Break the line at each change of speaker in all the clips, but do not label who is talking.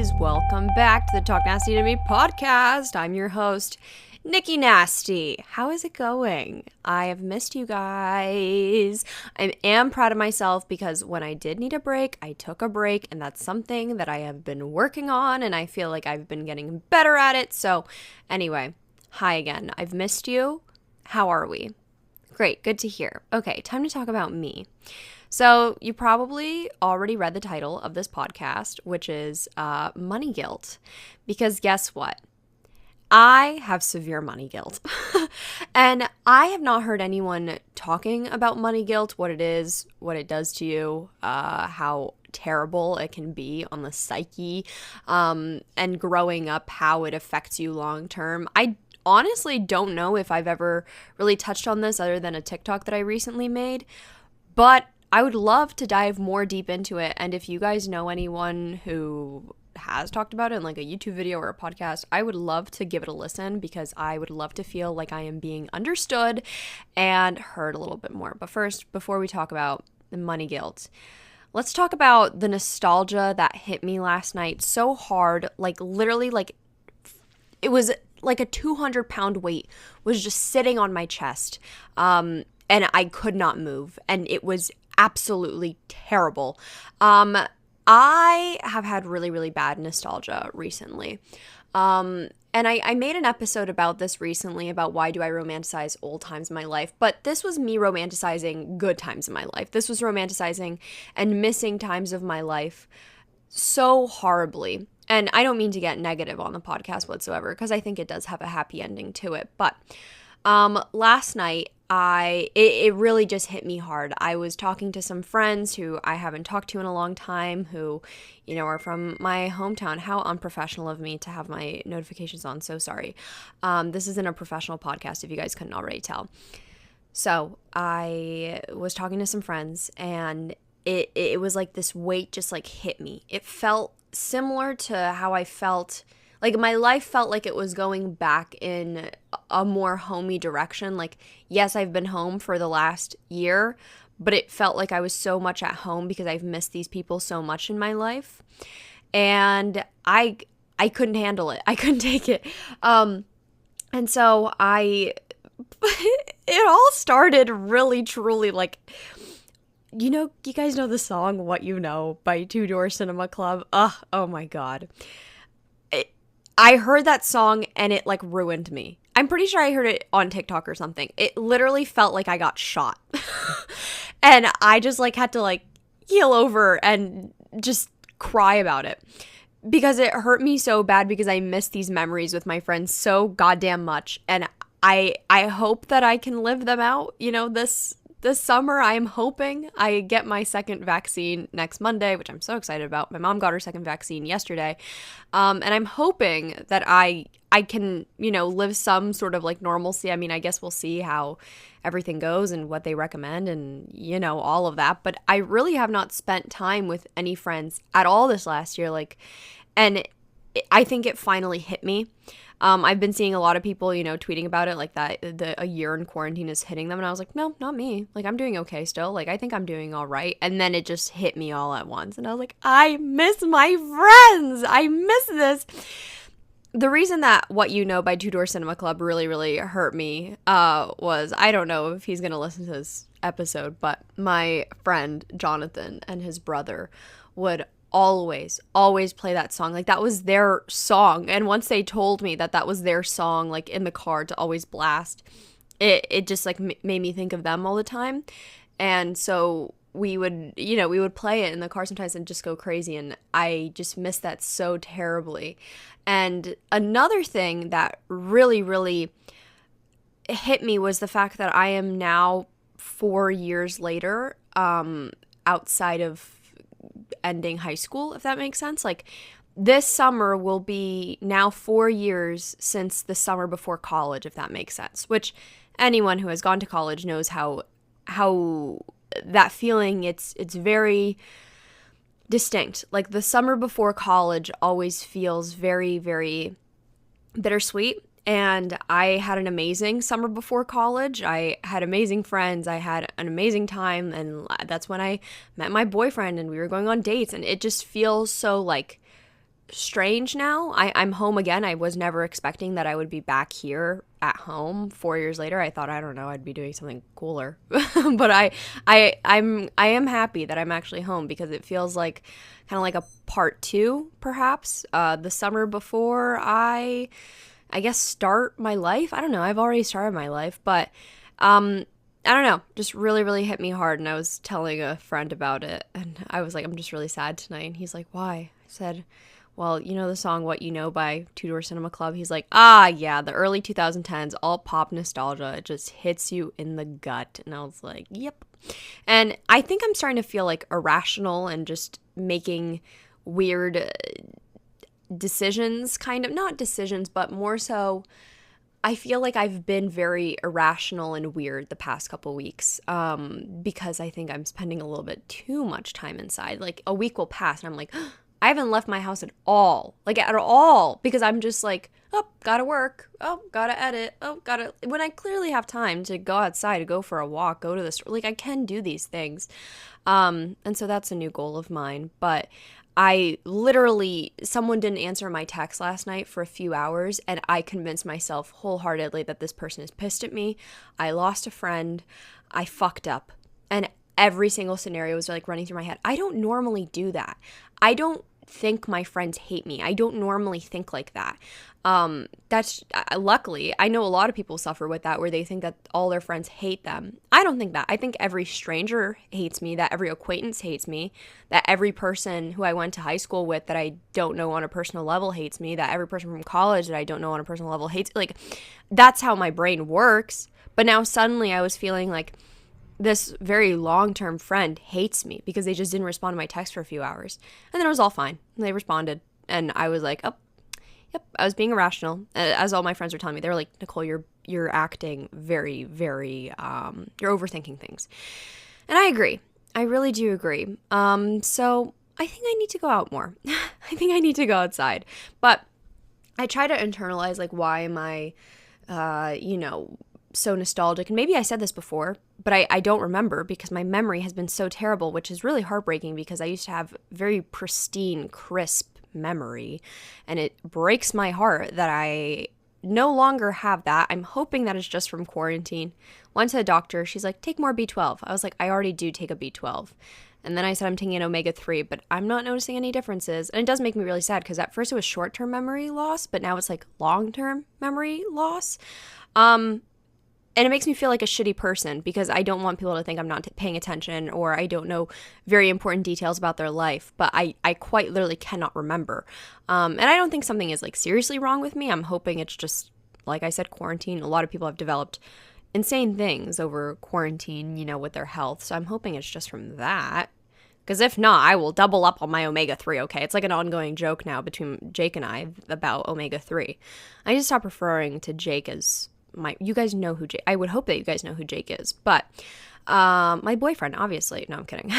guys. Welcome back to the Talk Nasty to Me podcast. I'm your host, Nikki Nasty. How is it going? I have missed you guys. I am proud of myself because when I did need a break, I took a break, and that's something that I have been working on, and I feel like I've been getting better at it. So anyway, hi again. I've missed you. How are we? Great. Good to hear. Okay, time to talk about me. So you probably already read the title of this podcast, which is money guilt, because guess what? I have severe money guilt, and I have not heard anyone talking about money guilt, what it is, what it does to you, how terrible it can be on the psyche, and growing up, how it affects you long term. I honestly don't know if I've ever really touched on this other than a TikTok that I recently made, but I would love to dive more deep into it. And if you guys know anyone who has talked about it in like a YouTube video or a podcast, I would love to give it a listen because I would love to feel like I am being understood and heard a little bit more. But first, before we talk about the money guilt, let's talk about the nostalgia that hit me last night so hard, like literally like it was like a 200-pound weight was just sitting on my chest. And I could not move. And it was absolutely terrible. I have had really, really bad nostalgia recently. And I made an episode about this recently about why do I romanticize old times in my life. But this was me romanticizing good times in my life. This was romanticizing and missing times of my life so horribly. And I don't mean to get negative on the podcast whatsoever because I think it does have a happy ending to it. But last night, it really just hit me hard. I was talking to some friends who I haven't talked to in a long time who, you know, are from my hometown. How unprofessional of me to have my notifications on. So sorry. This isn't a professional podcast if you guys couldn't already tell. So I was talking to some friends and it was like this weight just like hit me. It felt similar to how I felt. Like, my life felt like it was going back in a more homey direction. Like, yes, I've been home for the last year, but it felt like I was so much at home because I've missed these people so much in my life. And I couldn't handle it. I couldn't take it. And so it all started really, truly, like, you know, you guys know the song What You Know by Two Door Cinema Club? Oh my God. I heard that song and it like ruined me. I'm pretty sure I heard it on TikTok or something. It literally felt like I got shot. And I just like had to like heel over and just cry about it because it hurt me so bad because I missed these memories with my friends so goddamn much. And I hope that I can live them out, you know, this summer. I'm hoping I get my second vaccine next Monday, which I'm so excited about. My mom got her second vaccine yesterday. And I'm hoping that I can, you know, live some sort of like normalcy. I mean, I guess we'll see how everything goes and what they recommend and, you know, all of that. But I really have not spent time with any friends at all this last year. Like, and I think it finally hit me. I've been seeing a lot of people, you know, tweeting about it, like that a year in quarantine is hitting them. And I was like, no, not me. Like, I'm doing okay still. Like, I think I'm doing all right. And then it just hit me all at once. And I was like, I miss my friends. I miss this. The reason that What You Know by Two Door Cinema Club really, really hurt me was, I don't know if he's going to listen to this episode, but my friend Jonathan and his brother would always play that song. Like, that was their song. And once they told me that was their song, like in the car to always blast, it just like made me think of them all the time. And so we would play it in the car sometimes and just go crazy. And I just miss that so terribly. And another thing that really, really hit me was the fact that I am now 4 years later, outside of ending high school, if that makes sense. Like, this summer will be now 4 years since the summer before college, if that makes sense, which anyone who has gone to college knows how that feeling, it's very distinct. Like, the summer before college always feels very, very bittersweet. And I had an amazing summer before college. I had amazing friends. I had an amazing time. And that's when I met my boyfriend and we were going on dates. And it just feels so like strange now. I'm home again. I was never expecting that I would be back here at home 4 years later. I thought, I don't know, I'd be doing something cooler. But I am happy that I'm actually home because it feels like kind of like a part two, perhaps. The summer before I guess start my life. I don't know. I've already started my life, but I don't know, just really, really hit me hard. And I was telling a friend about it, and I was like, I'm just really sad tonight. And he's like, why? I said, well, you know the song What You Know by Two Door Cinema Club? He's like, yeah, the early 2010s, all pop nostalgia. It just hits you in the gut. And I was like, yep. And I think I'm starting to feel like irrational and just making weird decisions, kind of, not decisions, but more so I feel like I've been very irrational and weird the past couple weeks because I think I'm spending a little bit too much time inside. Like a week will pass and I'm like, I haven't left my house at all, like at all, because I'm just like, oh, gotta work, oh, gotta edit, oh, gotta, when I clearly have time to go outside, to go for a walk, go to the store, like I can do these things. And so that's a new goal of mine, but I literally, someone didn't answer my text last night for a few hours, and I convinced myself wholeheartedly that this person is pissed at me. I lost a friend. I fucked up. And every single scenario was like running through my head. I don't normally do that. I don't think my friends hate me. I don't normally think like that. That's luckily, I know a lot of people suffer with that where they think that all their friends hate them. I don't think that. I think every stranger hates me, that every acquaintance hates me, that every person who I went to high school with that I don't know on a personal level hates me, that every person from college that I don't know on a personal level hates, like that's how my brain works. But now suddenly I was feeling like this very long-term friend hates me because they just didn't respond to my text for a few hours. And then it was all fine. They responded. And I was like, oh, yep, I was being irrational. As all my friends were telling me, they were like, Nicole, you're acting very, very, you're overthinking things. And I agree. I really do agree. So I think I need to go out more. I think I need to go outside. But I try to internalize, like, why am I, so nostalgic? And maybe I said this before, but I don't remember because my memory has been so terrible, which is really heartbreaking because I used to have very pristine, crisp memory, and it breaks my heart that I no longer have that. I'm hoping that it's just from quarantine. Went to the doctor. She's like, take more B12. I was like, I already do take a B12. And then I said I'm taking an omega-3, but I'm not noticing any differences. And it does make me really sad because at first it was short-term memory loss, but now it's like long-term memory loss. And it makes me feel like a shitty person because I don't want people to think I'm not paying attention or I don't know very important details about their life. But I quite literally cannot remember. And I don't think something is like seriously wrong with me. I'm hoping it's just, like I said, quarantine. A lot of people have developed insane things over quarantine, with their health. So I'm hoping it's just from that. Because if not, I will double up on my omega-3, okay? It's like an ongoing joke now between Jake and I about omega-3. I need to stop referring to Jake as you guys know who Jake, I would hope that you guys know who Jake is, but my boyfriend, obviously. No, I'm kidding.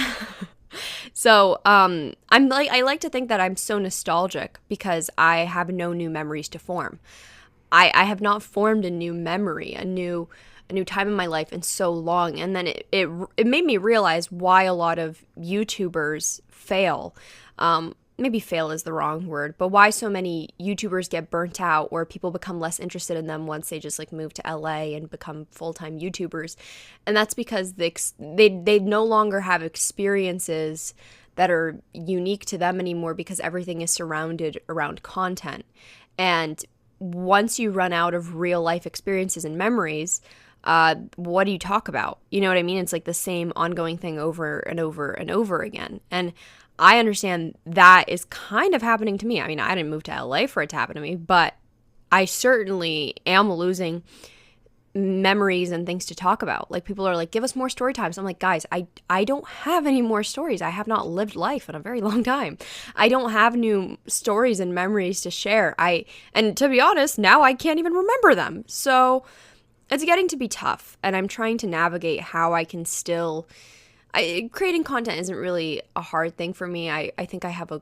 So I like to think that I'm so nostalgic because I have no new memories to form. I have not formed a new memory, a new time in my life in so long. And then it made me realize why a lot of YouTubers fail. Maybe fail is the wrong word, but why so many YouTubers get burnt out or people become less interested in them once they just like move to LA and become full-time YouTubers. And that's because they no longer have experiences that are unique to them anymore because everything is surrounded around content. And once you run out of real life experiences and memories, what do you talk about? You know what I mean? It's like the same ongoing thing over and over and over again. And I understand that is kind of happening to me. I mean, I didn't move to LA for it to happen to me, but I certainly am losing memories and things to talk about. Like people are like, give us more story times. I'm like, guys, I don't have any more stories. I have not lived life in a very long time. I don't have new stories and memories to share. And to be honest, now I can't even remember them. So it's getting to be tough. And I'm trying to navigate how I can still creating content isn't really a hard thing for me. I think I have a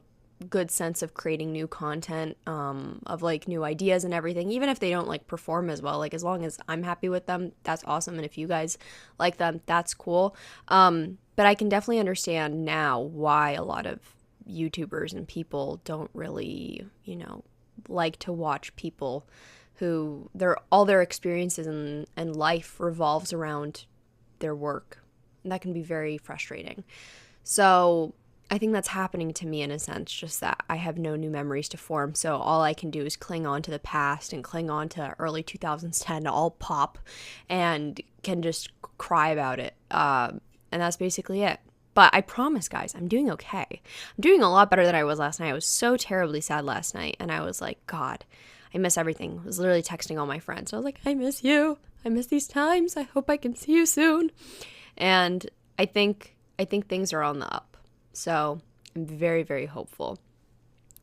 good sense of creating new content, of like new ideas and everything, even if they don't like perform as well. Like as long as I'm happy with them, that's awesome. And if you guys like them, that's cool. But I can definitely understand now why a lot of YouTubers and people don't really, like to watch people who all their experiences and life revolves around their work. And that can be very frustrating. So I think that's happening to me in a sense, just that I have no new memories to form. So all I can do is cling on to the past and cling on to early 2010 all pop and can just cry about it. And that's basically it. But I promise, guys, I'm doing okay. I'm doing a lot better than I was last night. I was so terribly sad last night. And I was like, God, I miss everything. I was literally texting all my friends. I was like, I miss you. I miss these times. I hope I can see you soon. And I think things are on the up. So I'm very, very hopeful.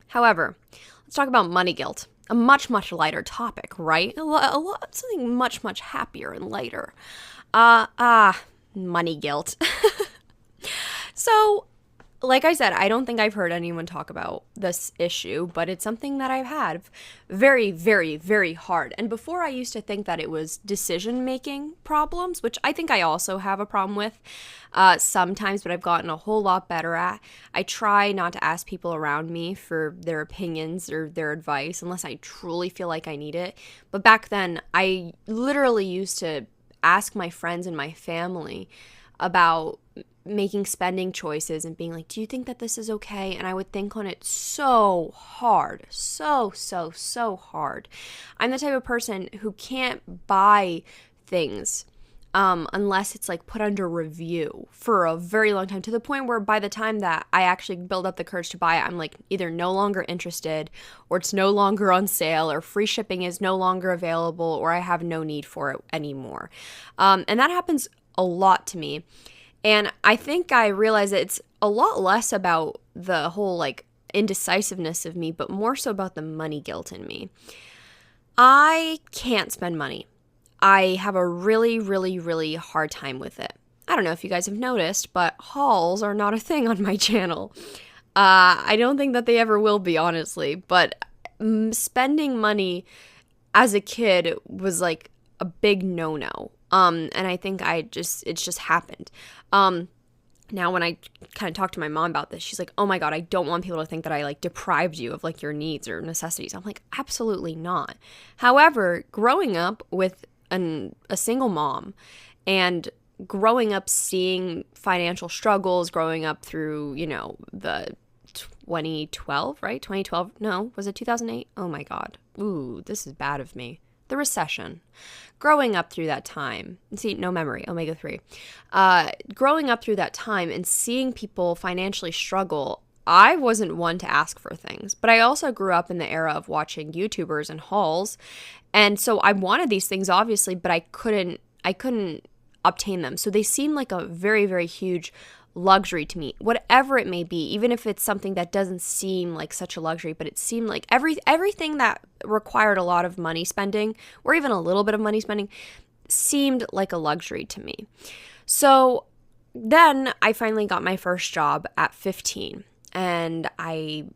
However, let's talk about money guilt. A much, much lighter topic, right? Something much, much happier and lighter. Money guilt. So, like I said, I don't think I've heard anyone talk about this issue, but it's something that I've had very, very, very hard. And before, I used to think that it was decision-making problems, which I think I also have a problem with sometimes, but I've gotten a whole lot better at. I try not to ask people around me for their opinions or their advice unless I truly feel like I need it. But back then, I literally used to ask my friends and my family about making spending choices and being like, do you think that this is okay? And I would think on it so hard, so hard. I'm the type of person who can't buy things unless it's like put under review for a very long time, to the point where by the time that I actually build up the courage to buy it, I'm like either no longer interested, or it's no longer on sale, or free shipping is no longer available, or I have no need for it anymore. And that happens a lot to me. And I think I realize that it's a lot less about the whole like indecisiveness of me, but more so about the money guilt in me. I can't spend money. I have a really, really, really hard time with it. I don't know if you guys have noticed, but hauls are not a thing on my channel. I don't think that they ever will be, honestly. But spending money as a kid was like a big no-no. And I think it's just happened. Now when I kind of talk to my mom about this, she's like, oh my God, I don't want people to think that I like deprived you of like your needs or necessities. I'm like, absolutely not. However, growing up with a single mom and growing up seeing financial struggles, growing up through, the 2012, right? 2012, no, was it 2008? Oh my God. Ooh, this is bad of me. The recession. Growing up through that time, see, no memory, omega-3. Growing up through that time and seeing people financially struggle, I wasn't one to ask for things, but I also grew up in the era of watching YouTubers and hauls, and so I wanted these things, obviously, but I couldn't obtain them. So they seemed like a very, very huge luxury to me, whatever it may be, even if it's something that doesn't seem like such a luxury, but it seemed like everything that required a lot of money spending, or even a little bit of money spending, seemed like a luxury to me. So then I finally got my first job at 15, and I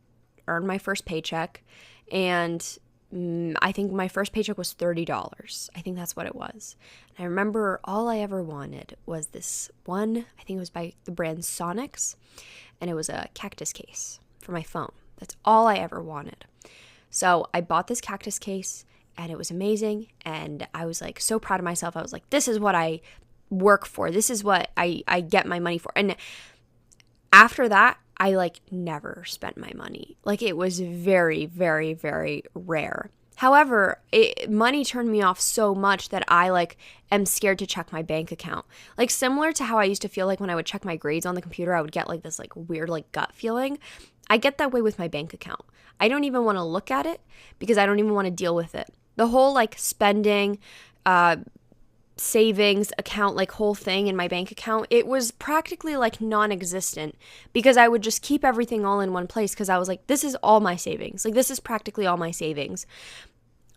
earned my first paycheck, and I think my first paycheck was $30. I think that's what it was. And I remember all I ever wanted was this one, I think it was by the brand Sonics, and it was a cactus case for my phone. That's all I ever wanted. So I bought this cactus case, and it was amazing, and I was like so proud of myself. I was like, this is what I work for. This is what I get my money for. And after that, I like never spent my money. Like it was very, very, very rare. However, money turned me off so much that I like am scared to check my bank account. Like similar to how I used to feel like when I would check my grades on the computer, I would get like this like weird like gut feeling. I get that way with my bank account. I don't even want to look at it because I don't even want to deal with it. The whole like spending, savings account, like whole thing in my bank account, it was practically like non-existent because I would just keep everything all in one place because I was like, this is all my savings. Like this is practically all my savings.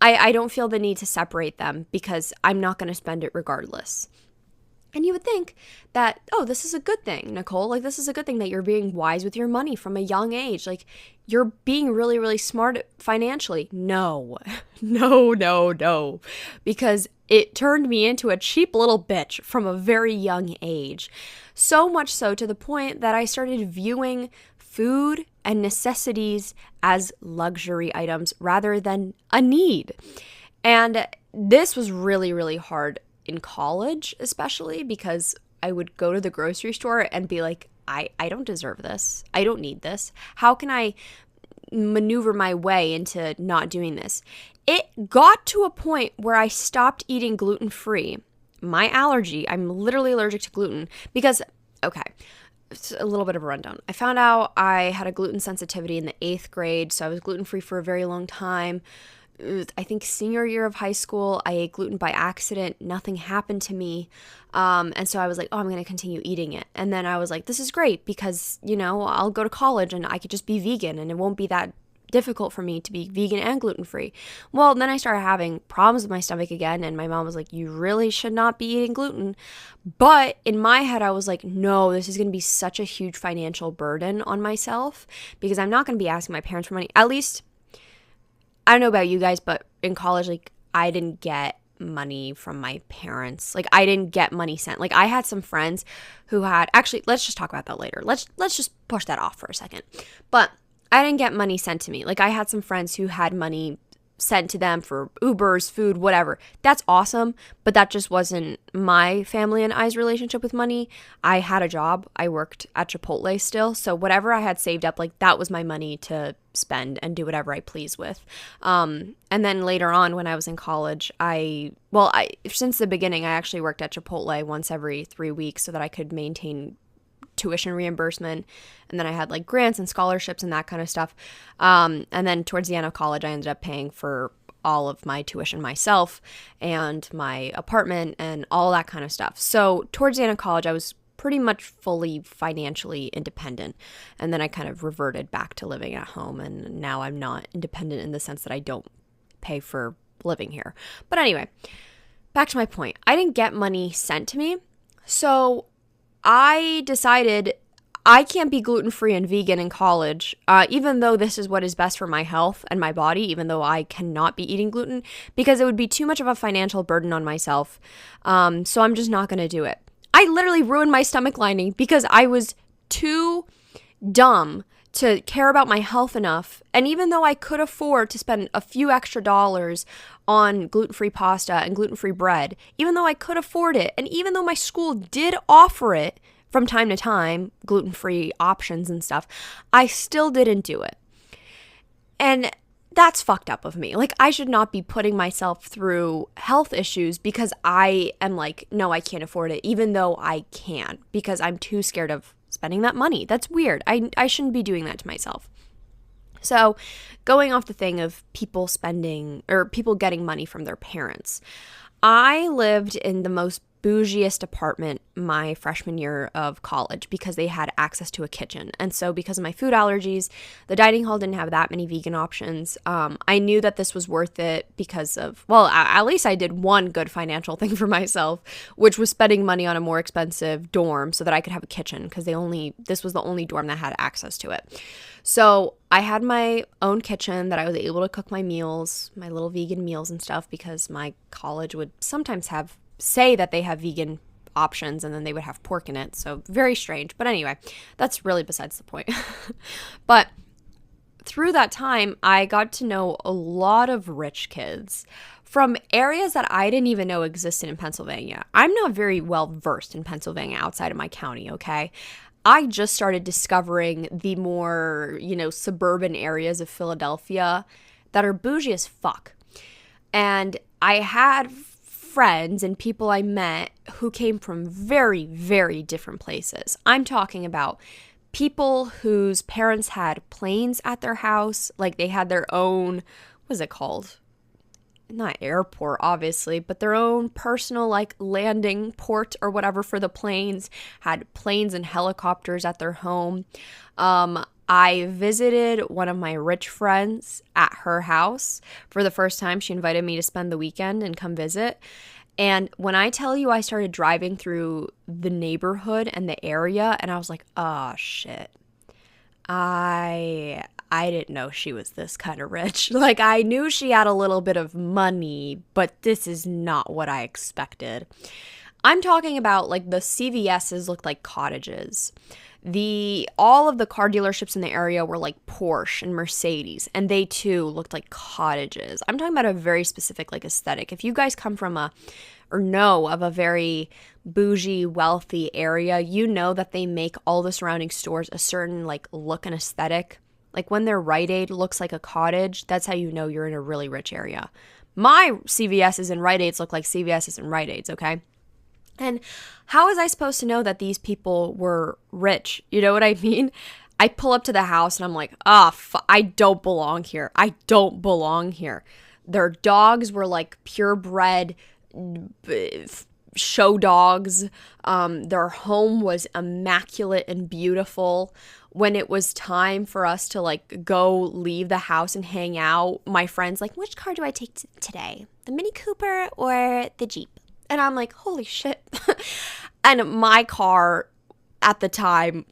I don't feel the need to separate them because I'm not going to spend it regardless. And you would think that, oh, this is a good thing, Nicole. Like, this is a good thing that you're being wise with your money from a young age. Like, you're being really, really smart financially. No, no. Because it turned me into a cheap little bitch from a very young age. So much so to the point that I started viewing food and necessities as luxury items rather than a need. And this was really, really hard in college, especially because I would go to the grocery store and be like, I don't deserve this. I don't need this. How can I maneuver my way into not doing this? It got to a point where I stopped eating gluten-free. My allergy, I'm literally allergic to gluten because, okay, it's a little bit of a rundown. I found out I had a gluten sensitivity in the 8th grade, so I was gluten-free for a very long time. I think senior year of high school, I ate gluten by accident. Nothing happened to me. And so I was like, oh, I'm going to continue eating it. And then I was like, this is great because, I'll go to college and I could just be vegan and it won't be that difficult for me to be vegan and gluten-free. Well, then I started having problems with my stomach again. And my mom was like, you really should not be eating gluten. But in my head, I was like, no, this is going to be such a huge financial burden on myself because I'm not going to be asking my parents for money. At least, I don't know about you guys, but in college, I didn't get money from my parents. I didn't get money sent. I had some friends who had, actually, let's just talk about that later. Let's just push that off for a second. But I didn't get money sent to me. I had some friends who had money sent to them for Ubers, food, whatever. That's awesome, but that just wasn't my family and I's relationship with money. I had a job. I worked at Chipotle still, so whatever I had saved up, that was my money to spend and do whatever I please with. And then later on when I was in college, since the beginning, I actually worked at Chipotle once every 3 weeks so that I could maintain tuition reimbursement, and then I had grants and scholarships and that kind of stuff. And then towards the end of college, I ended up paying for all of my tuition myself and my apartment and all that kind of stuff. So towards the end of college, I was pretty much fully financially independent. And then I kind of reverted back to living at home, and now I'm not independent in the sense that I don't pay for living here. But anyway, back to my point. I didn't get money sent to me, so I decided I can't be gluten-free and vegan in college, even though this is what is best for my health and my body, even though I cannot be eating gluten, because it would be too much of a financial burden on myself. So I'm just not going to do it. I literally ruined my stomach lining because I was too dumb to care about my health enough. And even though I could afford to spend a few extra dollars on gluten-free pasta and gluten-free bread, even though I could afford it, and even though my school did offer it from time to time, gluten-free options and stuff, I still didn't do it. And that's fucked up of me. I should not be putting myself through health issues because I am no, I can't afford it, even though I can, because I'm too scared of spending that money. That's weird. I shouldn't be doing that to myself. So going off the thing of people spending or people getting money from their parents, I lived in the most bougiest apartment my freshman year of college because they had access to a kitchen. And so because of my food allergies, the dining hall didn't have that many vegan options. I knew that this was worth it because of, at least I did one good financial thing for myself, which was spending money on a more expensive dorm so that I could have a kitchen because this was the only dorm that had access to it. So I had my own kitchen that I was able to cook my meals, my little vegan meals and stuff, because my college would sometimes say that they have vegan options and then they would have pork in it. So very strange. But anyway, that's really besides the point. But through that time, I got to know a lot of rich kids from areas that I didn't even know existed in Pennsylvania. I'm not very well versed in Pennsylvania outside of my county, okay? I just started discovering the more, suburban areas of Philadelphia that are bougie as fuck. And I had friends and people I met who came from very, very different places. I'm talking about people whose parents had planes at their house, they had their own, what is it called? Not airport, obviously, but their own personal, landing port or whatever for the planes, had planes and helicopters at their home. I visited one of my rich friends at her house for the first time. She invited me to spend the weekend and come visit. And when I tell you I started driving through the neighborhood and the area, and I was like, oh, shit. I didn't know she was this kind of rich. I knew she had a little bit of money, but this is not what I expected. I'm talking about, the CVS's looked like cottages. All of the car dealerships in the area were like Porsche and Mercedes, and they too looked like cottages. I'm talking about a very specific like aesthetic. If you guys come from or know of a very bougie, wealthy area, you know that they make all the surrounding stores a certain like look and aesthetic. Like when their Rite Aid looks like a cottage, that's how you know you're in a really rich area. My CVS's and Rite Aids look like CVS's and Rite Aids, okay? And how was I supposed to know that these people were rich? You know what I mean? I pull up to the house and I'm like, I don't belong here. I don't belong here. Their dogs were like purebred show dogs. Their home was immaculate and beautiful. When it was time for us to like go leave the house and hang out, my friend's like, which car do I take today? The Mini Cooper or the Jeep? And I'm like, holy shit. And my car at the time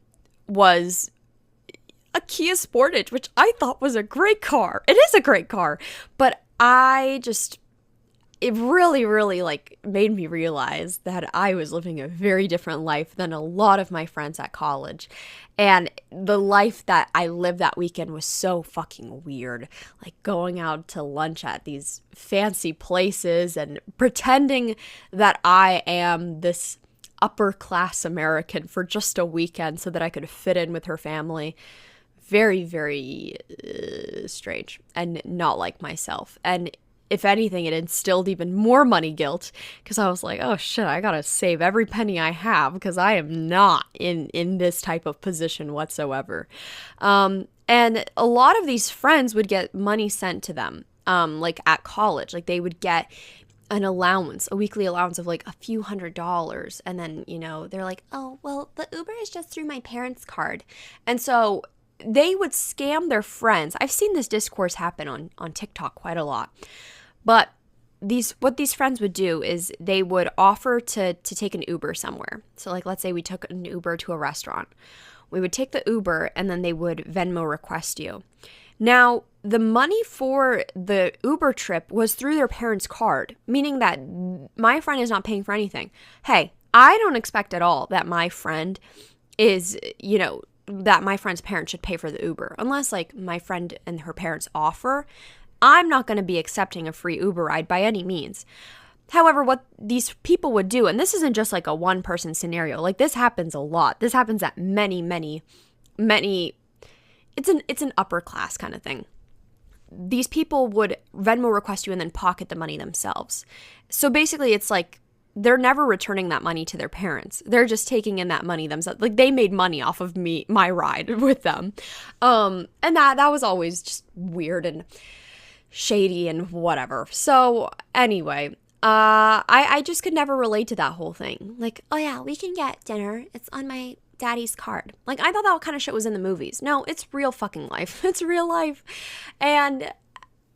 was a Kia Sportage, which I thought was a great car. It is a great car. But it really, really like made me realize that I was living a very different life than a lot of my friends at college. And the life that I lived that weekend was so fucking weird. Like going out to lunch at these fancy places and pretending that I am this upper class American for just a weekend so that I could fit in with her family. Very, very strange and not like myself. And if anything, it instilled even more money guilt because I was like, oh shit, I gotta save every penny I have because I am not in this type of position whatsoever. And a lot of these friends would get money sent to them, like at college. Like they would get an allowance, a weekly allowance of like a few $100s. And then, they're like, oh, well, the Uber is just through my parents' card. And so they would scam their friends. I've seen this discourse happen on TikTok quite a lot. But what these friends would do is they would offer to take an Uber somewhere. So like, let's say we took an Uber to a restaurant. We would take the Uber and then they would Venmo request you. Now, the money for the Uber trip was through their parents' card, meaning that my friend is not paying for anything. Hey, I don't expect at all that my friend is, that my friend's parents should pay for the Uber. Unless like my friend and her parents offer, I'm not going to be accepting a free Uber ride by any means. However, what these people would do, and this isn't just like a one-person scenario, like this happens a lot. This happens at many, it's an upper class kind of thing. These people would Venmo request you and then pocket the money themselves. So basically it's like they're never returning that money to their parents. They're just taking in that money themselves. Like they made money off of my ride with them. And that was always just weird and shady and whatever. So anyway, I just could never relate to that whole thing. Like, oh yeah, we can get dinner. It's on my daddy's card. Like I thought that kind of shit was in the movies. No, it's real fucking life. It's real life. And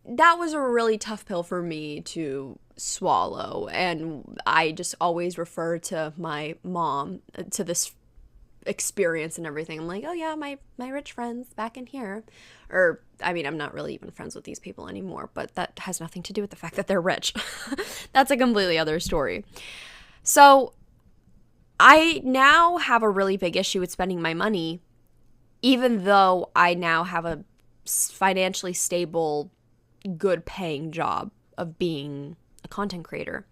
that was a really tough pill for me to swallow. And I just always refer to my mom to this experience and everything. I'm like, oh yeah, my rich friends back in here. Or I mean, I'm not really even friends with these people anymore, but that has nothing to do with the fact that they're rich. That's a completely other story. So I now have a really big issue with spending my money, even though I now have a financially stable, good paying job of being a content creator.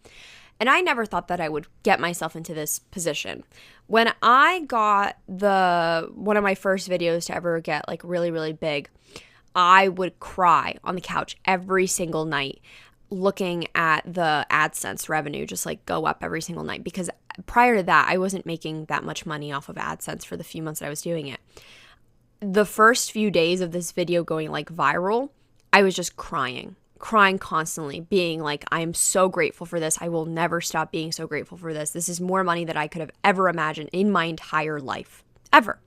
And I never thought that I would get myself into this position. When I got one of my first videos to ever get like really, really big, I would cry on the couch every single night looking at the AdSense revenue just like go up every single night, because prior to that, I wasn't making that much money off of AdSense for the few months that I was doing it. The first few days of this video going like viral, I was just crying constantly, being like, I am so grateful for this. I will never stop being so grateful for this. This is more money than I could have ever imagined in my entire life, ever.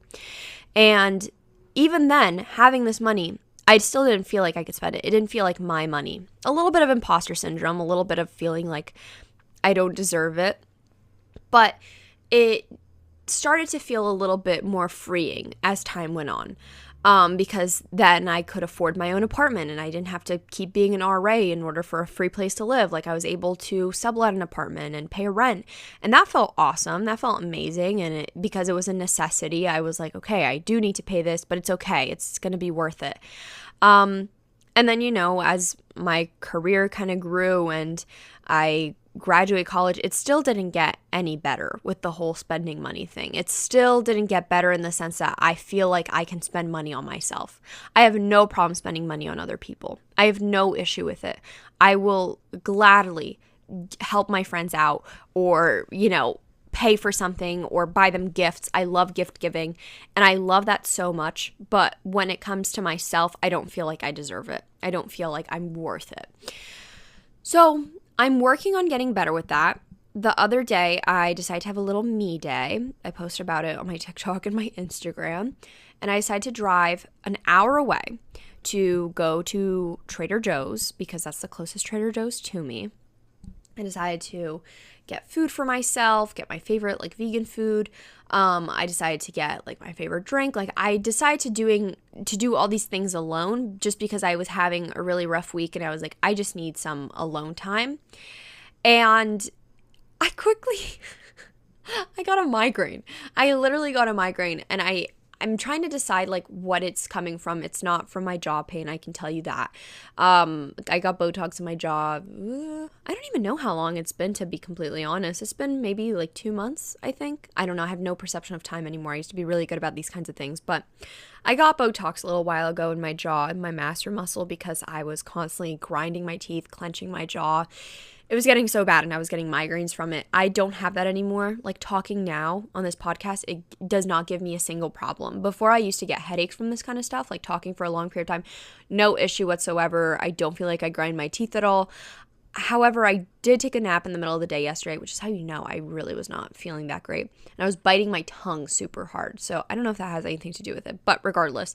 And even then, having this money, I still didn't feel like I could spend it. It didn't feel like my money. A little bit of imposter syndrome, a little bit of feeling like I don't deserve it. But it started to feel a little bit more freeing as time went on. because then I could afford my own apartment and I didn't have to keep being an RA in order for a free place to live. Like I was able to sublet an apartment and pay a rent. And that felt awesome. That felt amazing. And because it was a necessity, I was like, okay, I do need to pay this, but it's okay. It's going to be worth it. And then, as my career kind of grew and I graduate college, it still didn't get any better with the whole spending money thing. It still didn't get better in the sense that I feel like I can spend money on myself. I have no problem spending money on other people. I have no issue with it. I will gladly help my friends out or, pay for something or buy them gifts. I love gift giving and I love that so much. But when it comes to myself, I don't feel like I deserve it. I don't feel like I'm worth it. So I'm working on getting better with that. The other day, I decided to have a little me day. I posted about it on my TikTok and my Instagram. And I decided to drive an hour away to go to Trader Joe's because that's the closest Trader Joe's to me. I decided to get food for myself, get my favorite vegan food. I decided to get my favorite drink. I decided to do all these things alone just because I was having a really rough week and I was like, I just need some alone time. And I got a migraine. I literally got a migraine and I'm trying to decide what it's coming from. It's not from my jaw pain, I can tell you that. I got Botox in my jaw. I don't even know how long it's been, to be completely honest. It's been maybe 2 months, I think. I don't know. I have no perception of time anymore. I used to be really good about these kinds of things. But I got Botox a little while ago in my jaw and my masseter muscle because I was constantly grinding my teeth, clenching my jaw. It was getting so bad and I was getting migraines from it. I don't have that anymore. Talking now on this podcast, it does not give me a single problem. Before I used to get headaches from this kind of stuff, talking for a long period of time, no issue whatsoever. I don't feel like I grind my teeth at all. However, I did take a nap in the middle of the day yesterday, which is how I really was not feeling that great. And I was biting my tongue super hard. So I don't know if that has anything to do with it. But regardless,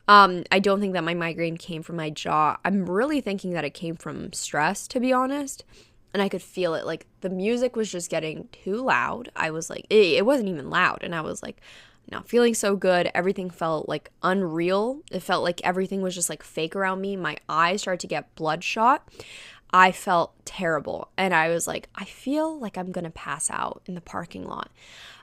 I don't think that my migraine came from my jaw. I'm really thinking that it came from stress, to be honest. And I could feel it. The music was just getting too loud. I was it wasn't even loud. And I was not feeling so good. Everything felt unreal. It felt like everything was just fake around me. My eyes started to get bloodshot. I felt terrible. And I was I feel like I'm going to pass out in the parking lot.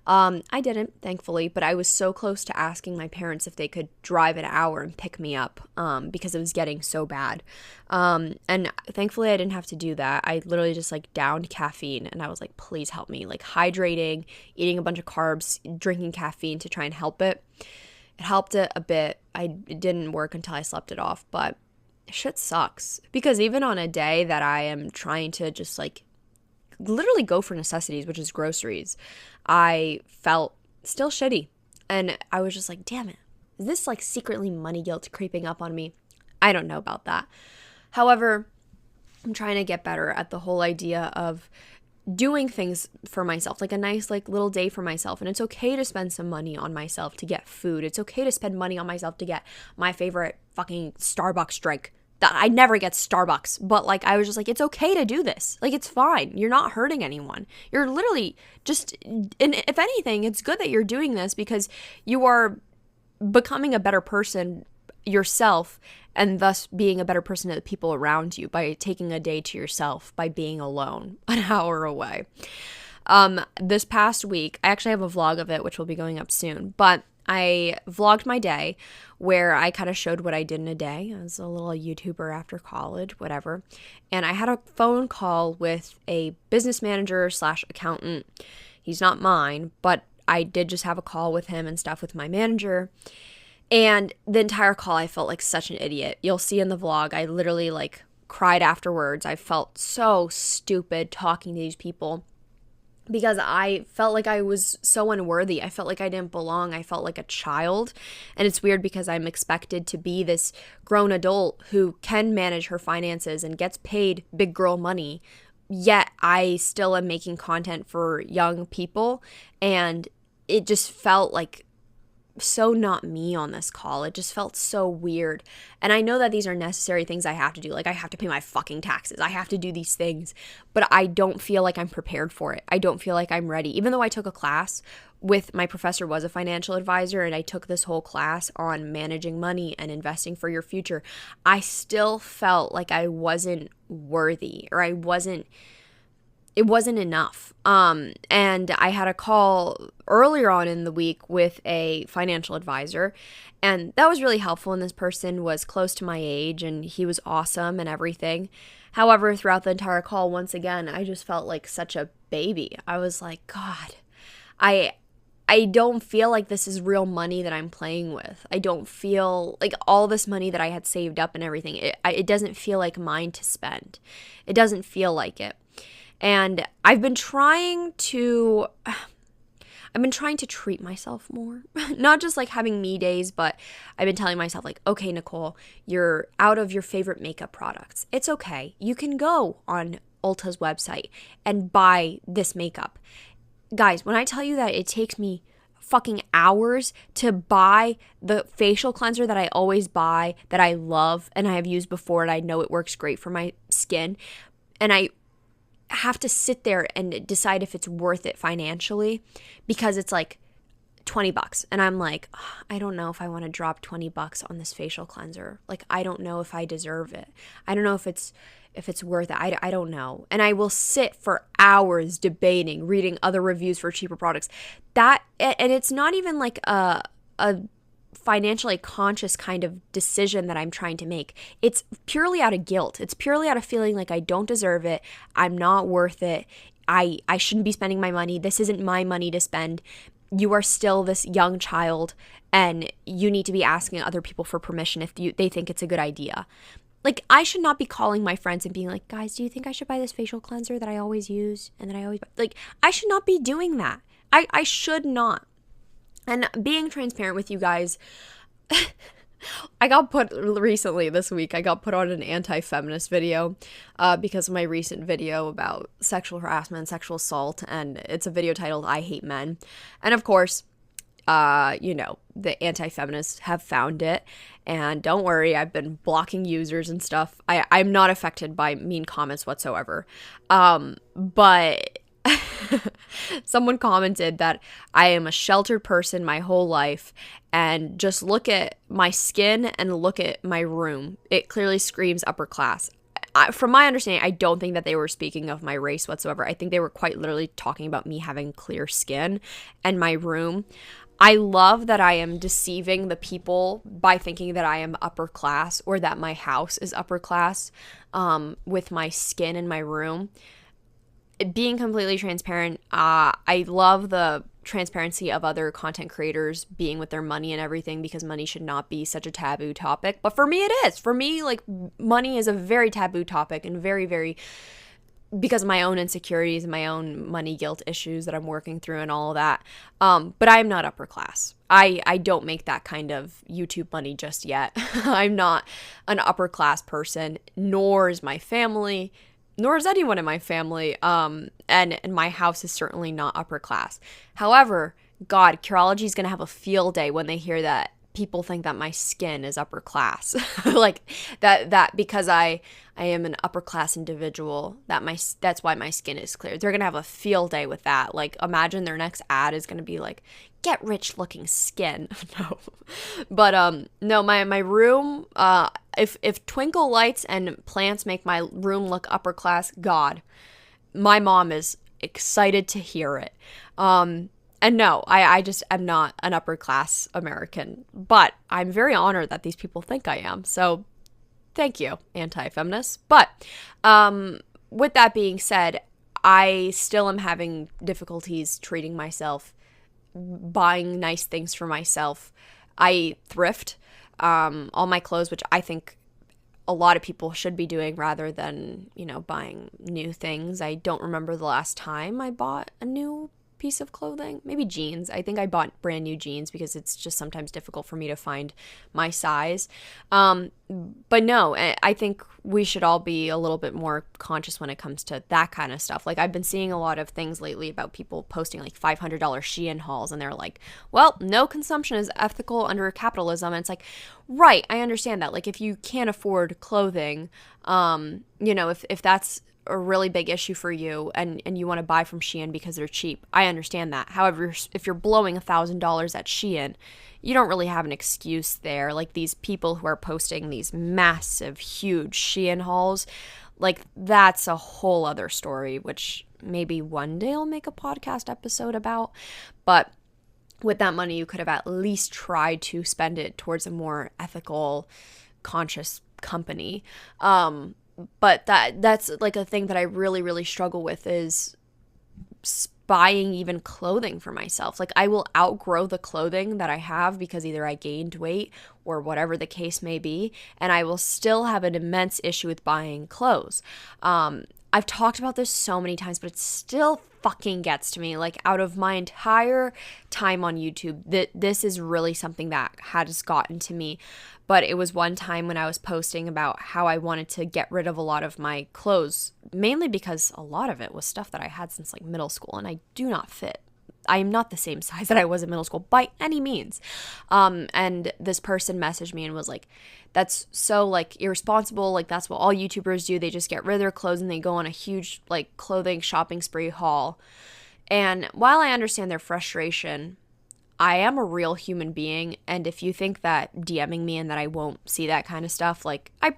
I didn't, thankfully, but I was so close to asking my parents if they could drive an hour and pick me up because it was getting so bad. And thankfully, I didn't have to do that. I literally just downed caffeine and I was please help me. Hydrating, eating a bunch of carbs, drinking caffeine to try and help it. It helped it a bit. It didn't work until I slept it off, but shit sucks because even on a day that I am trying to just literally go for necessities, which is groceries, I felt still shitty. And I was just damn it. Is this secretly money guilt creeping up on me? I don't know about that. However, I'm trying to get better at the whole idea of doing things for myself, a nice little day for myself. And it's okay to spend some money on myself to get food. It's okay to spend money on myself to get my favorite fucking Starbucks drink. That I never get Starbucks, but I was just it's okay to do this. It's fine. You're not hurting anyone. You're literally just, and if anything, it's good that you're doing this because you are becoming a better person yourself and thus being a better person to the people around you by taking a day to yourself, by being alone an hour away. This past week, I actually have a vlog of it, which will be going up soon, but I vlogged my day where I kind of showed what I did in a day. I was a little YouTuber after college, whatever. And I had a phone call with a business manager / accountant. He's not mine, but I did just have a call with him and stuff with my manager. And the entire call, I felt like such an idiot. You'll see in the vlog, I literally cried afterwards. I felt so stupid talking to these people. Because I felt like I was so unworthy. I felt like I didn't belong. I felt like a child. And it's weird because I'm expected to be this grown adult who can manage her finances and gets paid big girl money. Yet I still am making content for young people. And it just felt so not me on this call. It just felt so weird. And I know that these are necessary things I have to do. I have to pay my fucking taxes. I have to do these things. But I don't feel like I'm prepared for it. I don't feel like I'm ready. Even though I took a class with my professor was a financial advisor, and I took this whole class on managing money and investing for your future, I still felt like I wasn't worthy, or it wasn't enough. And I had a call earlier on in the week with a financial advisor, and that was really helpful. And this person was close to my age, and he was awesome and everything. However, throughout the entire call, once again, I just felt like such a baby. I was like, God, I I don't feel like this is real money that I'm playing with. I don't feel like all this money that I had saved up and everything, it doesn't feel like mine to spend. It doesn't feel like it. And I've been trying to treat myself more. Not just like having me days, but I've been telling myself like, okay, Nicole, you're out of your favorite makeup products. It's okay. You can go on Ulta's website and buy this makeup. Guys, when I tell you that it takes me fucking hours to buy the facial cleanser that I always buy, that I love and I have used before and I know it works great for my skin, and I have to sit there and decide if it's worth it financially because it's like $20 and I'm like, I don't know if I want to drop $20 on this facial cleanser. Like, I don't know if I deserve it. I don't know if it's worth it. I don't know. And I will sit for hours debating, reading other reviews for cheaper products. And it's not even like a financially conscious kind of decision that I'm trying to make. It's purely out of guilt. It's purely out of feeling like I don't deserve it. I'm not worth it. I shouldn't be spending my money. This isn't my money to spend. You are still this young child and you need to be asking other people for permission if they think it's a good idea. Like, I should not be calling my friends and being like, guys, do you think I should buy this facial cleanser that I always use and that I always buy? Like, I should not be doing that. I should not. And being transparent with you guys, I got put recently this week, I got put on an anti-feminist video because of my recent video about sexual harassment and sexual assault. And it's a video titled, I Hate Men. And of course, the anti-feminists have found it. And don't worry, I've been blocking users and stuff. I'm not affected by mean comments whatsoever. But someone commented that I am a sheltered person my whole life, and just look at my skin and look at my room. It clearly screams upper class. From my understanding, I don't think that they were speaking of my race whatsoever. I think they were quite literally talking about me having clear skin and my room. I love that I am deceiving the people by thinking that I am upper class or that my house is upper class with my skin and my room. Being completely transparent, I love the transparency of other content creators being with their money and everything, because money should not be such a taboo topic. But for me, it is. For me, like, money is a very taboo topic and very, very, because of my own insecurities and my own money guilt issues that I'm working through and all of that. But I'm not upper class. I don't make that kind of YouTube money just yet. I'm not an upper class person, nor is my family, nor is anyone in my family. And my house is certainly not upper class. However, God, Curology is going to have a field day when they hear that people think that my skin is upper class. Like that because I am an upper class individual, that's why my skin is clear. They're going to have a field day with that. Like, imagine their next ad is going to be like, get rich looking skin. No. But no, my room, if twinkle lights and plants make my room look upper class, God, my mom is excited to hear it. And no, I just am not an upper class American, but I'm very honored that these people think I am. So thank you, anti-feminists. But with that being said, I still am having difficulties treating myself, buying nice things for myself. I thrift all my clothes, which I think a lot of people should be doing rather than, buying new things. I don't remember the last time I bought a new piece of clothing. Maybe jeans. I think I bought brand new jeans because it's just sometimes difficult for me to find my size. But no, I think we should all be a little bit more conscious when it comes to that kind of stuff. Like, I've been seeing a lot of things lately about people posting like $500 Shein hauls, and they're like, well, no consumption is ethical under capitalism. And it's like, right, I understand that. Like, if you can't afford clothing, if that's a really big issue for you and you want to buy from Shein because they're cheap. I understand that. However, if you're blowing $1,000 at Shein, you don't really have an excuse there. Like these people who are posting these massive, huge Shein hauls, like that's a whole other story, which maybe one day I'll make a podcast episode about. But with that money, you could have at least tried to spend it towards a more ethical, conscious company. But that's like a thing that I really, really struggle with is buying even clothing for myself. Like I will outgrow the clothing that I have because either I gained weight or whatever the case may be, and I will still have an immense issue with buying clothes. I've talked about this so many times, but it still fucking gets to me. Like out of my entire time on YouTube, this is really something that has gotten to me. But it was one time when I was posting about how I wanted to get rid of a lot of my clothes, mainly because a lot of it was stuff that I had since like middle school, and I do not fit. I am not the same size that I was in middle school by any means. And this person messaged me and was like, that's so like irresponsible. Like that's what all YouTubers do. They just get rid of their clothes and they go on a huge like clothing shopping spree haul. And while I understand their frustration, I am a real human being. And if you think that DMing me and that I won't see that kind of stuff, like I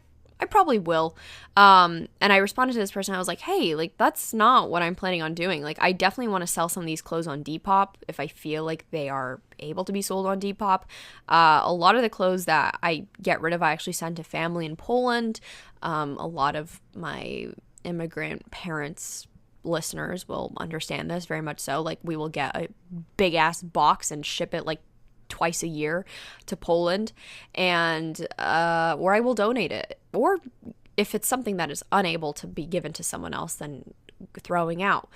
probably will. And I responded to this person. I was like, hey, like that's not what I'm planning on doing. Like I definitely want to sell some of these clothes on Depop if I feel like they are able to be sold on Depop. A lot of the clothes that I get rid of, I actually send to family in Poland. A lot of my immigrant parents listeners will understand this very much so. Like we will get a big ass box and ship it like twice a year to Poland, and or I will donate it, or if it's something that is unable to be given to someone else, then throwing out.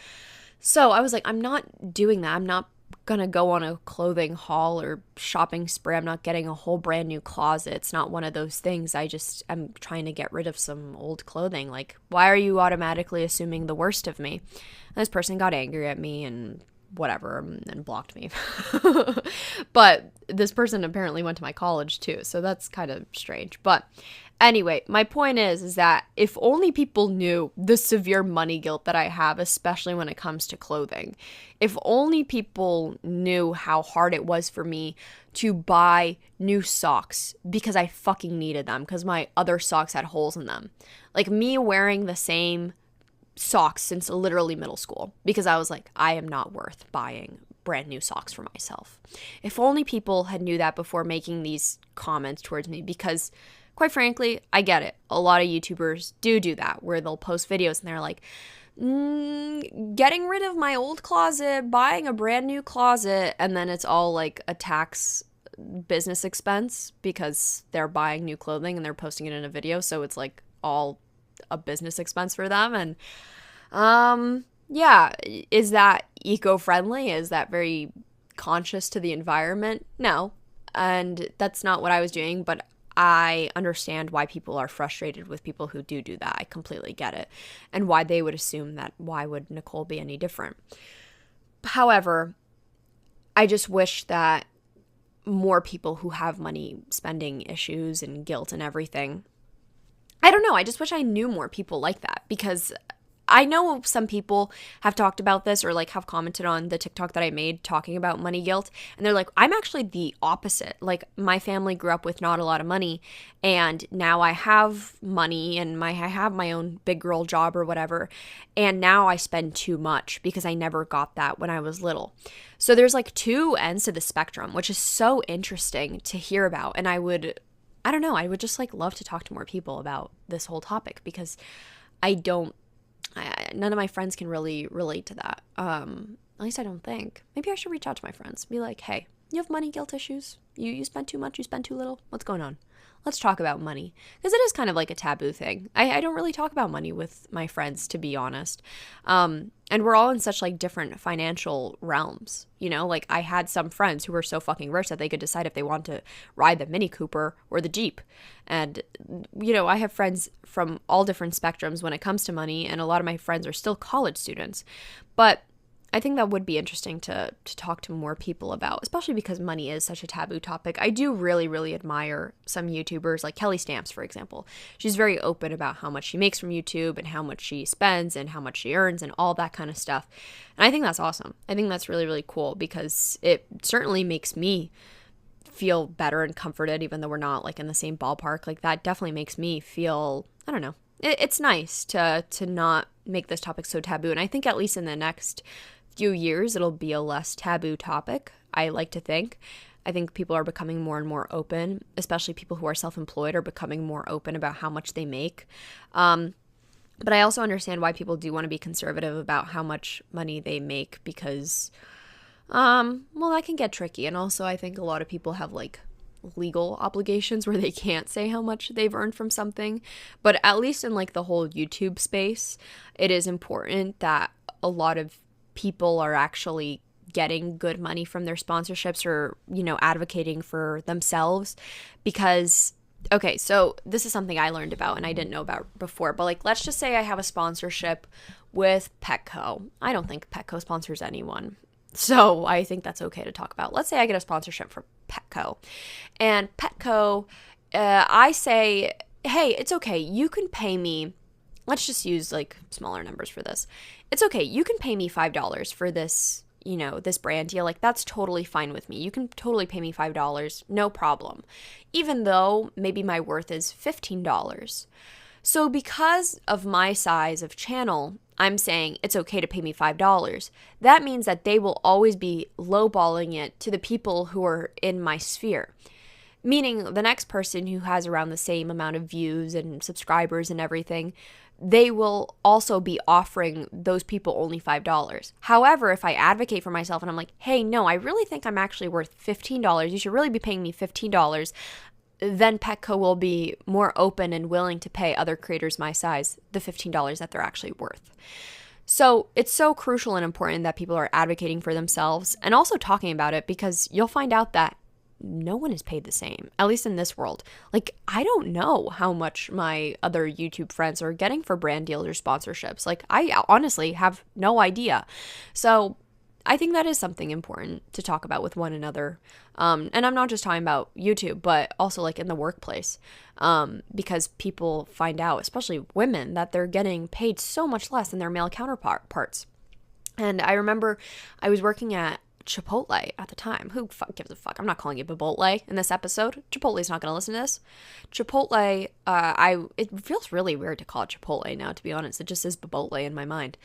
So I was like, I'm not doing that. I'm not gonna go on a clothing haul or shopping spree. I'm not getting a whole brand new closet. It's not one of those things. I'm trying to get rid of some old clothing. Like, why are you automatically assuming the worst of me? And this person got angry at me and whatever and blocked me. But this person apparently went to my college too, so that's kind of strange. But anyway, my point is that if only people knew the severe money guilt that I have, especially when it comes to clothing. If only people knew how hard it was for me to buy new socks because I fucking needed them because my other socks had holes in them. Like me wearing the same socks since literally middle school because I was like, I am not worth buying brand new socks for myself. If only people had knew that before making these comments towards me, because quite frankly, I get it. A lot of YouTubers do that where they'll post videos and they're like, getting rid of my old closet, buying a brand new closet, and then it's all like a tax business expense because they're buying new clothing and they're posting it in a video, so it's like all a business expense for them. And yeah, is that eco-friendly? Is that very conscious to the environment? No. And that's not what I was doing, but I understand why people are frustrated with people who do that. I completely get it. And why they would assume that why would Nicole be any different? However, I just wish that more people who have money spending issues and guilt and everything, I don't know, I just wish I knew more people like that, because I know some people have talked about this or like have commented on the TikTok that I made talking about money guilt, and they're like, I'm actually the opposite. Like my family grew up with not a lot of money, and now I have money and I have my own big girl job or whatever, and now I spend too much because I never got that when I was little. So there's like two ends to the spectrum, which is so interesting to hear about, and I would just like love to talk to more people about this whole topic, because none of my friends can really relate to that. At least I don't think. Maybe I should reach out to my friends. Be like, hey, you have money guilt issues? You spend too much? You spend too little? What's going on? Let's talk about money. Because it is kind of like a taboo thing. I don't really talk about money with my friends, to be honest. And we're all in such like different financial realms. You know, like I had some friends who were so fucking rich that they could decide if they want to ride the Mini Cooper or the Jeep. And, you know, I have friends from all different spectrums when it comes to money. And a lot of my friends are still college students. But I think that would be interesting to talk to more people about, especially because money is such a taboo topic. I do really, really admire some YouTubers, like Kelly Stamps, for example. She's very open about how much she makes from YouTube and how much she spends and how much she earns and all that kind of stuff. And I think that's awesome. I think that's really, really cool because it certainly makes me feel better and comforted, even though we're not like in the same ballpark. Like that definitely makes me feel, I don't know. It's nice to not make this topic so taboo. And I think at least in the next few years, it'll be a less taboo topic, I like to think. I think people are becoming more and more open, especially people who are self-employed are becoming more open about how much they make. But I also understand why people do want to be conservative about how much money they make because, well, that can get tricky. And also I think a lot of people have like legal obligations where they can't say how much they've earned from something. But at least in like the whole YouTube space, it is important that a lot of people are actually getting good money from their sponsorships or, you know, advocating for themselves because, okay, so this is something I learned about and I didn't know about before, but like, let's just say I have a sponsorship with Petco. I don't think Petco sponsors anyone. So I think that's okay to talk about. Let's say I get a sponsorship from Petco and Petco, I say, hey, it's okay. You can pay me. Let's just use like smaller numbers for this. It's okay. You can pay me $5 for this, you know, this brand deal. Like that's totally fine with me. You can totally pay me $5. No problem. Even though maybe my worth is $15. So because of my size of channel, I'm saying it's okay to pay me $5. That means that they will always be lowballing it to the people who are in my sphere. Meaning the next person who has around the same amount of views and subscribers and everything, they will also be offering those people only $5. However, if I advocate for myself and I'm like, hey, no, I really think I'm actually worth $15. You should really be paying me $15. Then Petco will be more open and willing to pay other creators my size the $15 that they're actually worth. So it's so crucial and important that people are advocating for themselves and also talking about it because you'll find out that no one is paid the same, at least in this world. Like, I don't know how much my other YouTube friends are getting for brand deals or sponsorships. Like, I honestly have no idea. So I think that is something important to talk about with one another. And I'm not just talking about YouTube, but also like in the workplace, because people find out, especially women, that they're getting paid so much less than their male counterparts. And I remember I was working at Chipotle at the time. Who gives a fuck? I'm not calling it Chipotle in this episode. Chipotle's not going to listen to this. Chipotle, it feels really weird to call it Chipotle now, to be honest. It just is Chipotle in my mind.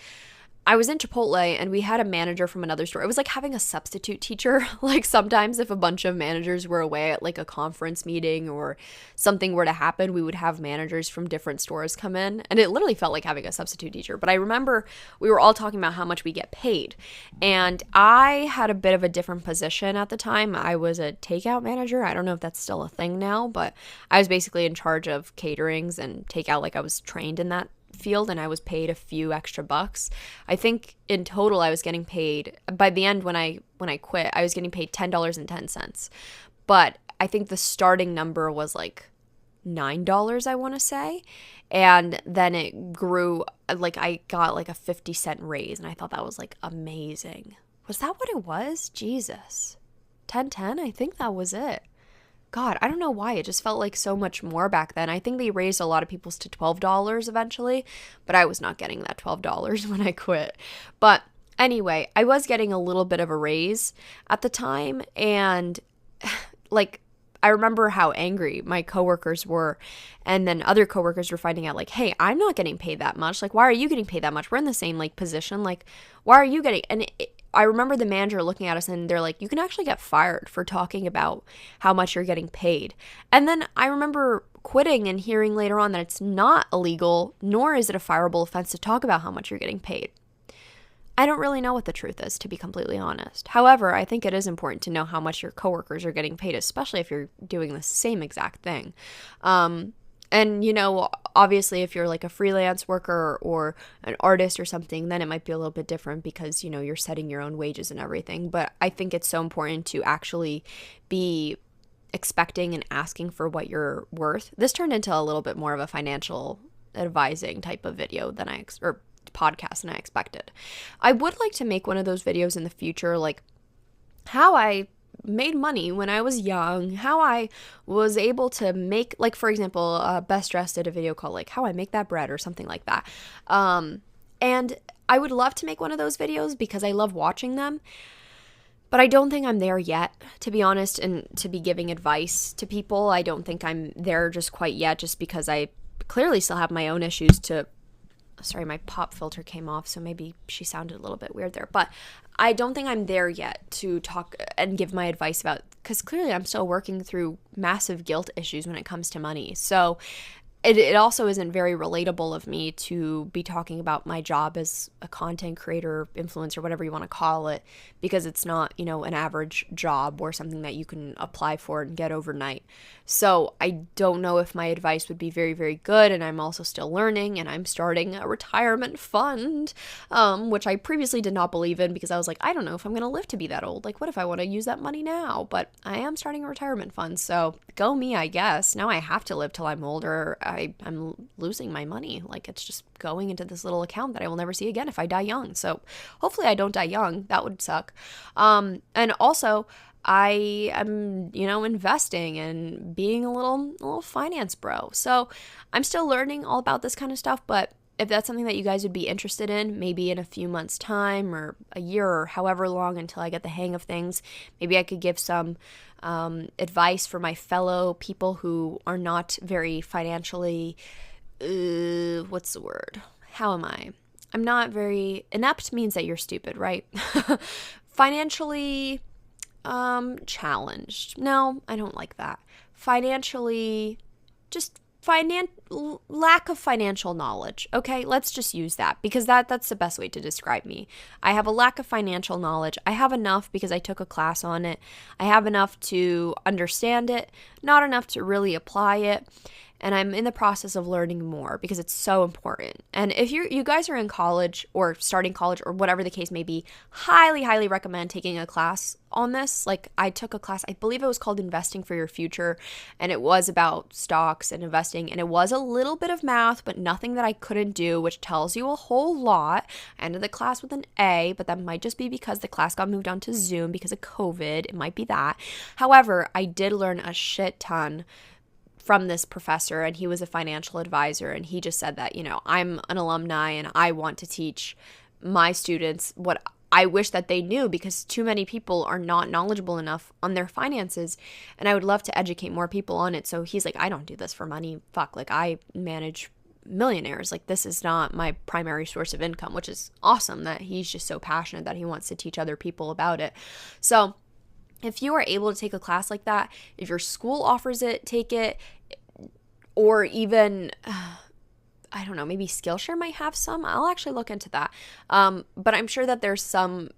I was in Chipotle and we had a manager from another store. It was like having a substitute teacher. Like sometimes if a bunch of managers were away at like a conference meeting or something were to happen, we would have managers from different stores come in. And it literally felt like having a substitute teacher. But I remember we were all talking about how much we get paid. And I had a bit of a different position at the time. I was a takeout manager. I don't know if that's still a thing now, but I was basically in charge of caterings and takeout. Like I was trained in that field and I was paid a few extra bucks. I think in total I was getting paid by the end when I quit, I was getting paid $10.10. But I think the starting number was like $9, I want to say. And then it grew, like I got like a 50-cent raise and I thought that was like amazing. Was that what it was? Jesus. 10.10? I think that was it. God, I don't know why. It just felt like so much more back then. I think they raised a lot of people's to $12 eventually, but I was not getting that $12 when I quit. But anyway, I was getting a little bit of a raise at the time, and like I remember how angry my coworkers were, and then other coworkers were finding out like, hey, I'm not getting paid that much. Like, why are you getting paid that much? We're in the same like position. Like, why are you getting? And I remember the manager looking at us and they're like, you can actually get fired for talking about how much you're getting paid. And then I remember quitting and hearing later on that it's not illegal, nor is it a fireable offense to talk about how much you're getting paid. I don't really know what the truth is, to be completely honest. However, I think it is important to know how much your coworkers are getting paid, especially if you're doing the same exact thing. And, you know, obviously if you're like a freelance worker or an artist or something, then it might be a little bit different because, you know, you're setting your own wages and everything. But I think it's so important to actually be expecting and asking for what you're worth. This turned into a little bit more of a financial advising type of video than or podcast than I expected. I would like to make one of those videos in the future, like how I made money when I was young, how I was able to make, like, for example, Best Dressed did a video called, like, how I make that bread or something like that. And I would love to make one of those videos because I love watching them. But I don't think I'm there yet, to be honest, and to be giving advice to people. I don't think I'm there just quite yet, just because I clearly still have my own issues to... Sorry, my pop filter came off, so maybe she sounded a little bit weird there. But I don't think I'm there yet to talk and give my advice about... Because clearly I'm still working through massive guilt issues when it comes to money. So it also isn't very relatable of me to be talking about my job as a content creator, influencer, whatever you want to call it, because it's not, you know, an average job or something that you can apply for and get overnight. So I don't know if my advice would be very, very good, and I'm also still learning, and I'm starting a retirement fund, which I previously did not believe in because I was like, I don't know if I'm going to live to be that old. Like, what if I want to use that money now? But I am starting a retirement fund, so go me, I guess. Now I have to live till I'm older. I'm losing my money. Like, it's just going into this little account that I will never see again if I die young. So hopefully I don't die young. That would suck. And also, I am, you know, investing and being a little finance bro. So I'm still learning all about this kind of stuff, but if that's something that you guys would be interested in, maybe in a few months' time or a year or however long until I get the hang of things, maybe I could give some advice for my fellow people who are not very financially, what's the word? How am I? I'm not very... Inept means that you're stupid, right? Financially challenged. No, I don't like that. Financially, just lack of financial knowledge. Okay, let's just use that because that's the best way to describe me. I have a lack of financial knowledge. I have enough because I took a class on it. I have enough to understand it, not enough to really apply it. And I'm in the process of learning more because it's so important. And if you guys are in college or starting college or whatever the case may be, highly, highly recommend taking a class on this. Like, I took a class, I believe it was called Investing for Your Future, and it was about stocks and investing, and it was a little bit of math, but nothing that I couldn't do, which tells you a whole lot. I ended the class with an A, but that might just be because the class got moved on to Zoom because of COVID. It might be that. However, I did learn a shit ton from this professor, and he was a financial advisor, and he just said that, you know, I'm an alumni and I want to teach my students what I wish that they knew, because too many people are not knowledgeable enough on their finances, and I would love to educate more people on it. So he's like, I don't do this for money. Fuck, like, I manage millionaires. Like, this is not my primary source of income, which is awesome that he's just so passionate that he wants to teach other people about it. So if you are able to take a class like that, if your school offers it, take it. Or even, I don't know, maybe Skillshare might have some. I'll actually look into that. But I'm sure that there's some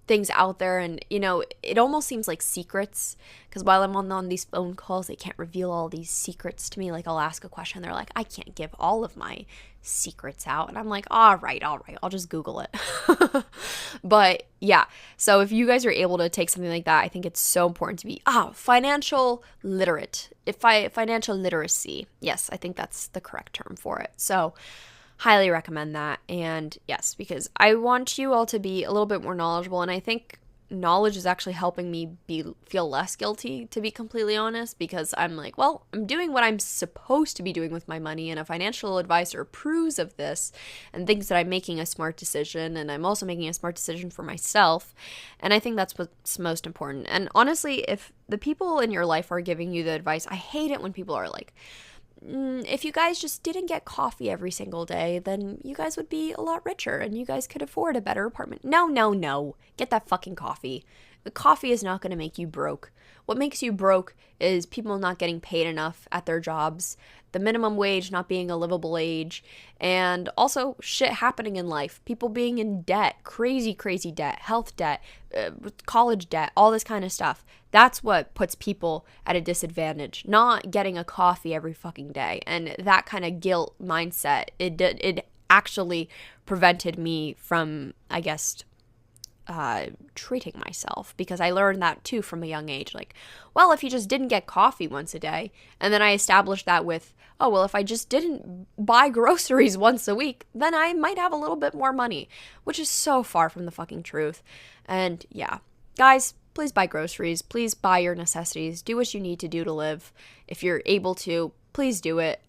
things out there, and, you know, it almost seems like secrets, because while I'm on these phone calls, they can't reveal all these secrets to me. Like, I'll ask a question, they're like, I can't give all of my secrets out, and I'm like, all right, I'll just Google it. But yeah, so if you guys are able to take something like that, I think it's so important to be financial literate. Financial literacy, yes, I think that's the correct term for it. So highly recommend that. And yes, because I want you all to be a little bit more knowledgeable, and I think knowledge is actually helping me feel less guilty, to be completely honest, because I'm like, well, I'm doing what I'm supposed to be doing with my money, and a financial advisor approves of this and thinks that I'm making a smart decision, and I'm also making a smart decision for myself. And I think that's what's most important. And honestly, if the people in your life are giving you the advice, I hate it when people are like, if you guys just didn't get coffee every single day, then you guys would be a lot richer and you guys could afford a better apartment. No. Get that fucking coffee. The coffee is not going to make you broke. What makes you broke is people not getting paid enough at their jobs, the minimum wage not being a livable wage, and also shit happening in life. People being in debt, crazy debt, health debt, college debt, all this kind of stuff. That's what puts people at a disadvantage, not getting a coffee every fucking day. And that kind of guilt mindset, it actually prevented me from, I guess, treating myself, because I learned that too from a young age. Like, well, if you just didn't get coffee once a day, and then I established that with, oh, well, if I just didn't buy groceries once a week, then I might have a little bit more money, which is so far from the fucking truth. And yeah, guys, please buy groceries. Please buy your necessities. Do what you need to do to live. If you're able to, please do it.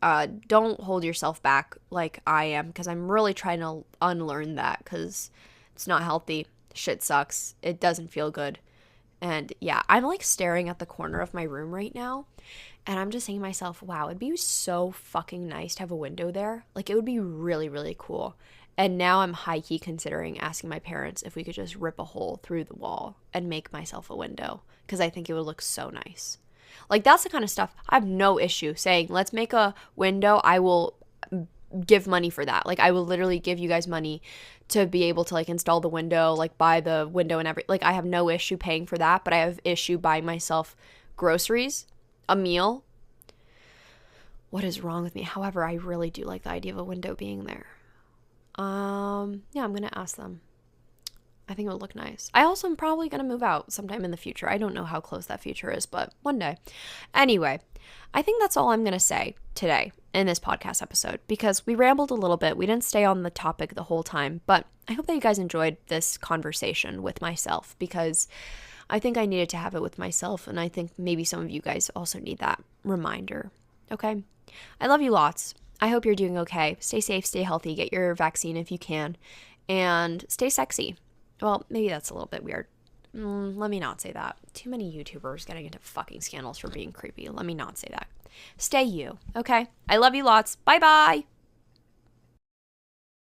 Don't hold yourself back like I am, because I'm really trying to unlearn that, because it's not healthy. Shit sucks. It doesn't feel good. And yeah, I'm like staring at the corner of my room right now, and I'm just saying to myself, wow, it'd be so fucking nice to have a window there. Like, it would be really, really cool. And now I'm high-key considering asking my parents if we could just rip a hole through the wall and make myself a window, because I think it would look so nice. Like, that's the kind of stuff I have no issue saying, let's make a window. I will give money for that. Like, I will literally give you guys money to be able to like install the window, like buy the window and like, I have no issue paying for that, but I have issue buying myself groceries, a meal. What is wrong with me? However, I really do like the idea of a window being there. Yeah, I'm gonna ask them. I think it would look nice. I also am probably gonna move out sometime in the future. I don't know how close that future is, but one day. Anyway, I think that's all I'm gonna say today in this podcast episode, because we rambled a little bit. We didn't stay on the topic the whole time, but I hope that you guys enjoyed this conversation with myself, because I think I needed to have it with myself, and I think maybe some of you guys also need that reminder. Okay? I love you lots. I hope you're doing okay. Stay safe, stay healthy, get your vaccine if you can, and stay sexy. Well, maybe that's a little bit weird. Let me not say that. Too many YouTubers getting into fucking scandals for being creepy. Let me not say that. Stay you, okay? I love you lots. Bye-bye.